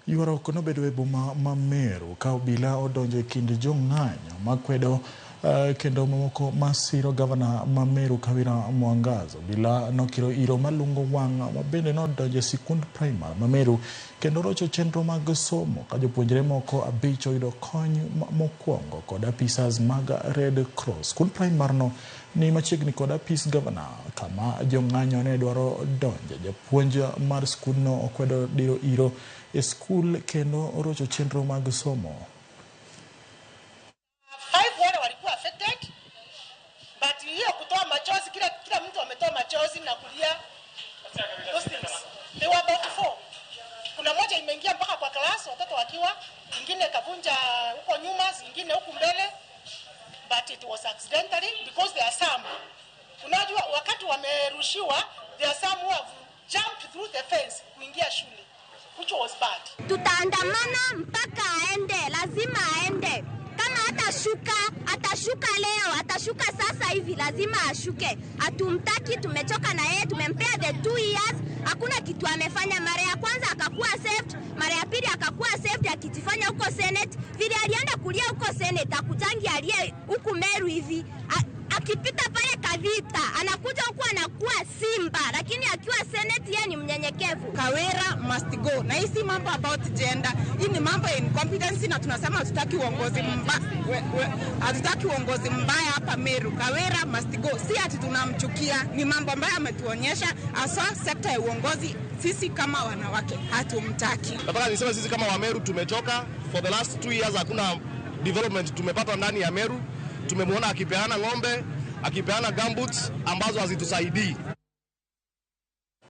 Yuaro kono bedo e boma ma Meru ka obila odonjo e kind jong'anyo makwedo kendo mamoko masiro gavana ma Meru Kawira Mwangaza. Obila nokiro iro malungo wang' ma bende nodonjo e sikund primar ma Meru kendo rocho chenro mag somo ka jopuonjre moko 5 oyudo kony mokwongo kod apisas mag Red Cross. Sikund primar no ni machiegni kod apis gavana kama jong'anyo ne dwaro donjo. Japuonj mar skundno okwedo diro iro e skul kendo orocho chenro mag somo. 5 wale walikuwa affected, but hiyo kutoa machozi, kila mtu ametoa machozi na kulia. They were about 4. Kuna moja imeingia mpaka kwa class watoto wakiwa, nyingine kavunja huko nyuma, nyingine huko mbele, but it was accidentally because there are some. Unajua wakati wamerushiwa, there are some who have jumped through the fence kuingia shule, which was bad. Tutaandamana mpaka aende, lazima aende. Kama atashuka leo, atashuka sasa hivi, lazima ashuke. Hatumtaki, tumechoka na yeye, tumempea the 2 years. Hakuna kitu amefanya. Mara ya kwanza akakuwa saved, mara ya pili akakuwa saved akijifanya huko Senate. Vile alienda kulia huko Senate, akujangi alie huku Meru hivi. Akipita pale Kavita, anakuja huku anakuwa simba, lakini akiwa Senate yeye ni mnyenyekevu. Kawira must go. Na hii si mambo about gender. Hii ni mambo ya incompetence na tunasema hatutaki uongozi mbaya. Hatutaki uongozi mbaya hapa Meru. Kawira must go. Si ati tunamchukia, ni mambo ambayo ametuonyesha hasa sekta ya uongozi. Sisi kama wanawake hatumtaki. Nataka niseme sisi kama wa Meru tumechoka. For the last 2 years hakuna development tumepata ndani ya Meru. Tumemuona akipeana ng'ombe, akipeana gumboots ambazo hazitusaidii.